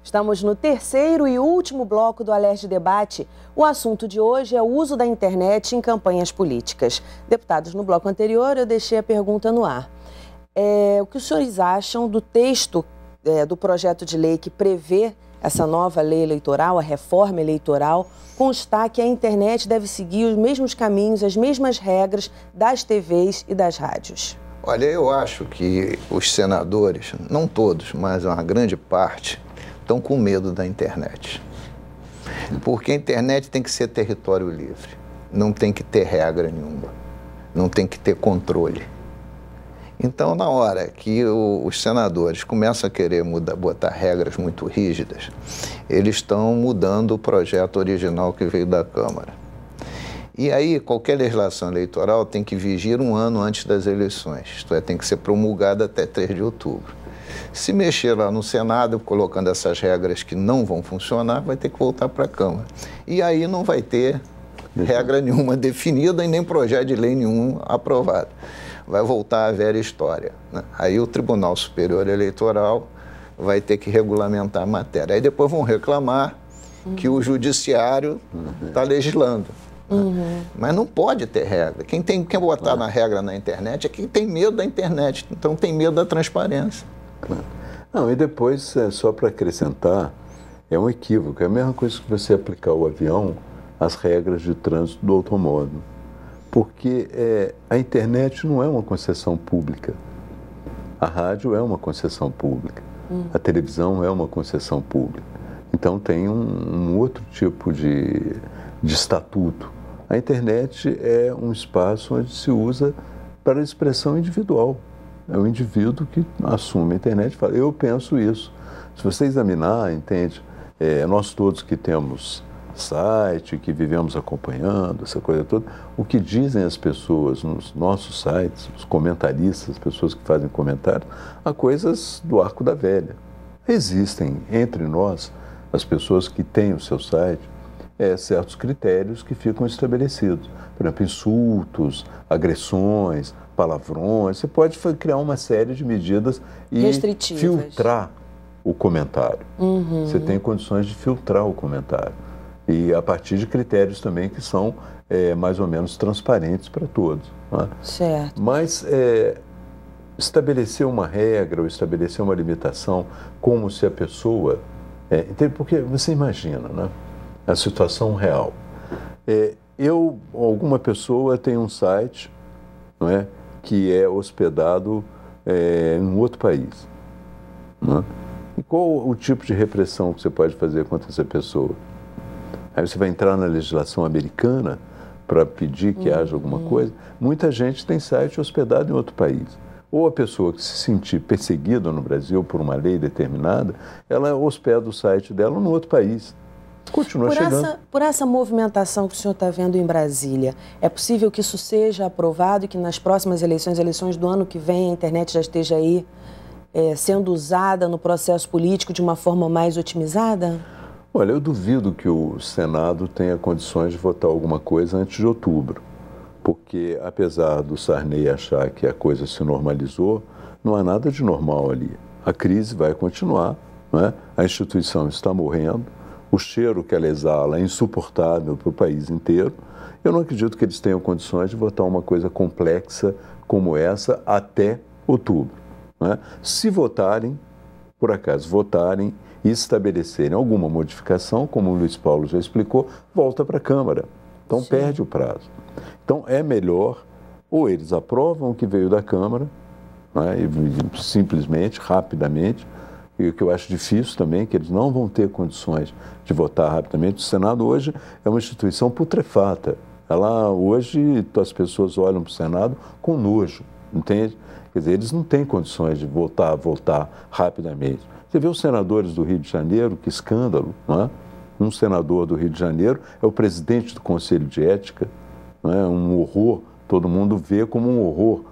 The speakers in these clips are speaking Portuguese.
Estamos no terceiro e último bloco do Alerj Debate. O assunto de hoje é o uso da internet em campanhas políticas. Deputados, no bloco anterior eu deixei a pergunta no ar. O que os senhores acham do texto do projeto de lei que prevê essa nova lei eleitoral, a reforma eleitoral, constar que a internet deve seguir os mesmos caminhos, as mesmas regras das TVs e das rádios? Olha, eu acho que os senadores, não todos, mas uma grande parte, estão com medo da internet. Porque a internet tem que ser território livre, não tem que ter regra nenhuma, não tem que ter controle. Então, na hora que os senadores começam a querer botar regras muito rígidas, eles estão mudando o projeto original que veio da Câmara. E aí, qualquer legislação eleitoral tem que vigir um ano antes das eleições, isto é, tem que ser promulgada até 3 de outubro. Se mexer lá no Senado, colocando essas regras que não vão funcionar, vai ter que voltar para a Câmara. E aí não vai ter regra nenhuma definida e nem projeto de lei nenhum aprovado. Vai voltar a velha história, né? Aí o Tribunal Superior Eleitoral vai ter que regulamentar a matéria. Aí depois vão reclamar que o Judiciário está legislando. Mas não pode ter regra. Quem botar na regra na internet é quem tem medo da internet, então tem medo da transparência. Não, e depois, só para acrescentar, é um equívoco. É a mesma coisa que você aplicar ao avião as regras de trânsito do automóvel. Porque a internet não é uma concessão pública. A rádio é uma concessão pública. A televisão é uma concessão pública. Então tem um outro tipo de estatuto. A internet é um espaço onde se usa para expressão individual. É o indivíduo que assume a internet e fala, eu penso isso. Se você examinar, entende, nós todos que temos site, que vivemos acompanhando essa coisa toda, o que dizem as pessoas nos nossos sites, os comentaristas, as pessoas que fazem comentários, há coisas do arco da velha. Existem entre nós, as pessoas que têm o seu site, certos critérios que ficam estabelecidos. Por exemplo, insultos, agressões, palavrões. Você pode criar uma série de medidas e filtrar o comentário. Você tem condições de filtrar o comentário. E a partir de critérios também que são mais ou menos transparentes para todos. Né? Certo. Mas estabelecer uma regra ou estabelecer uma limitação como se a pessoa... porque você imagina, né? A situação real. Alguma pessoa tem um site, não é, que é hospedado em um outro país. Não é? E qual o tipo de repressão que você pode fazer contra essa pessoa? Aí você vai entrar na legislação americana para pedir que haja alguma coisa. Muita gente tem site hospedado em outro país. Ou a pessoa que se sentir perseguida no Brasil por uma lei determinada, ela hospeda o site dela no outro país. Continua chegando. Por essa movimentação que o senhor está vendo em Brasília, é possível que isso seja aprovado e que nas próximas eleições do ano que vem, a internet já esteja aí sendo usada no processo político de uma forma mais otimizada? Olha, eu duvido que o Senado tenha condições de votar alguma coisa antes de outubro, porque apesar do Sarney achar que a coisa se normalizou, não há nada de normal ali. A crise vai continuar, não é? A instituição está morrendo, o cheiro que ela exala é insuportável para o país inteiro. Eu não acredito que eles tenham condições de votar uma coisa complexa como essa até outubro. Não é? Se votarem, por acaso votarem, e estabelecerem alguma modificação, como o Luiz Paulo já explicou, volta para a Câmara. Então perde o prazo. Então é melhor, ou eles aprovam o que veio da Câmara, né, e simplesmente, rapidamente, e o que eu acho difícil também, que eles não vão ter condições de votar rapidamente. O Senado hoje é uma instituição putrefata. Hoje as pessoas olham para o Senado com nojo, entende? Quer dizer, eles não têm condições de votar rapidamente. Você vê os senadores do Rio de Janeiro, que escândalo, não é? Um senador do Rio de Janeiro é o presidente do Conselho de Ética, não é? Um horror, todo mundo vê como um horror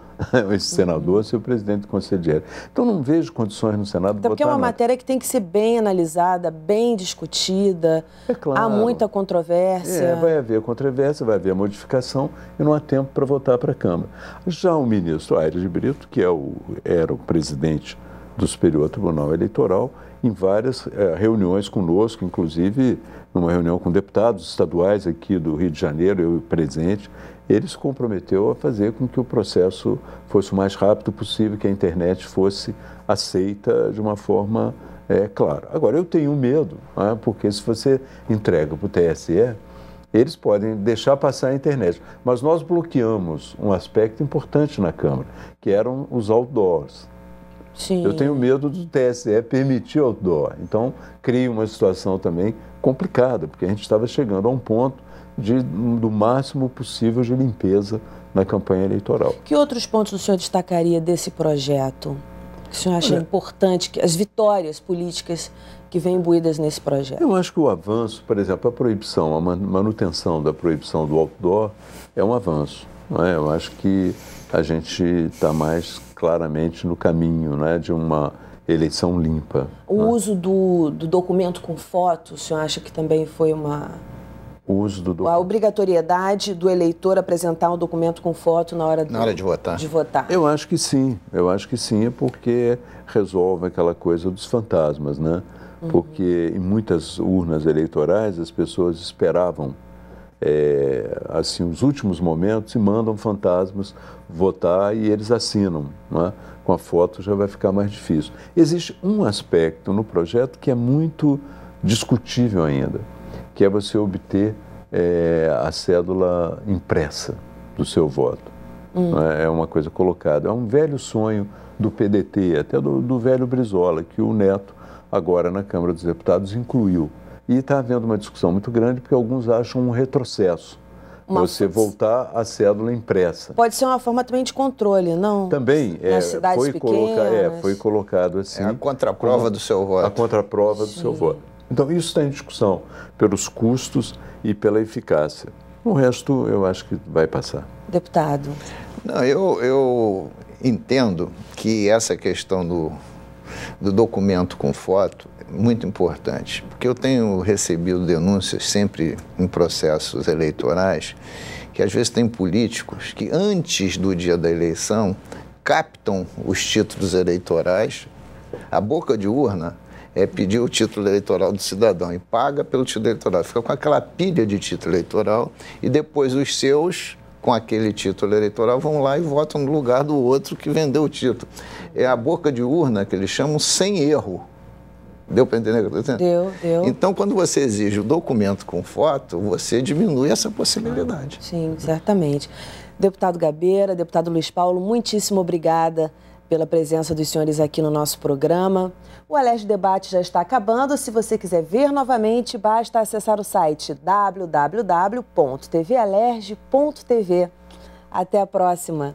esse senador ser o presidente do Conselho de Ética. Então não vejo condições no Senado de votar. Porque é uma matéria que tem que ser bem analisada, bem discutida, claro. Há muita controvérsia. Vai haver controvérsia, vai haver modificação e não há tempo para votar para a Câmara. Já o ministro Aires de Brito, que era o presidente do Superior Tribunal Eleitoral em várias reuniões conosco, inclusive numa reunião com deputados estaduais aqui do Rio de Janeiro, eu presente. Ele se comprometeu a fazer com que o processo fosse o mais rápido possível, que a internet fosse aceita de uma forma clara. Agora, eu tenho medo, porque se você entrega para o TSE, eles podem deixar passar a internet. Mas nós bloqueamos um aspecto importante na Câmara, que eram os outdoors. Sim. Eu tenho medo do TSE permitir outdoor. Então, cria uma situação também complicada, porque a gente estava chegando a um ponto do máximo possível de limpeza na campanha eleitoral. Que outros pontos o senhor destacaria desse projeto? Que o senhor acha importante, as vitórias políticas que vêm imbuídas nesse projeto? Eu acho que o avanço, por exemplo, a proibição, a manutenção da proibição do outdoor é um avanço. Não é? Eu acho que a gente está mais claramente no caminho, né, de uma eleição limpa. O uso do documento com foto, o senhor acha que também foi uma... O uso do A obrigatoriedade do eleitor apresentar um documento com foto na hora de votar. Eu acho que sim, porque resolve aquela coisa dos fantasmas, né? Porque em muitas urnas eleitorais as pessoas esperavam assim, os últimos momentos e mandam fantasmas votar e eles assinam, não é? Com a foto já vai ficar mais difícil. Existe um aspecto no projeto que é muito discutível ainda, que é você obter a cédula impressa do seu voto. É uma coisa colocada. É um velho sonho do PDT, até do velho Brizola, que o Neto, agora na Câmara dos Deputados, incluiu. E está havendo uma discussão muito grande, porque alguns acham um retrocesso. Você voltar à cédula impressa. Pode ser uma forma também de controle, não? Também foi colocado assim. É a contraprova do seu voto. A contraprova do seu voto. Então, isso está em discussão pelos custos e pela eficácia. O resto, eu acho que vai passar. Deputado. Não, eu entendo que essa questão do documento com foto é muito importante, porque eu tenho recebido denúncias sempre em processos eleitorais que às vezes tem políticos que antes do dia da eleição captam os títulos eleitorais, a boca de urna é pedir o título eleitoral do cidadão e paga pelo título eleitoral. Fica com aquela pilha de título eleitoral e depois os seus, com aquele título eleitoral, vão lá e votam no lugar do outro que vendeu o título. É a boca de urna que eles chamam sem erro. Deu para entender o que eu estou dizendo? Deu. Então, quando você exige o documento com foto, você diminui essa possibilidade. Sim, certamente. Deputado Gabeira, deputado Luiz Paulo, muitíssimo obrigada pela presença dos senhores aqui no nosso programa. O Alerj Debate já está acabando. Se você quiser ver novamente, basta acessar o site www.tvalerj.tv. Até a próxima.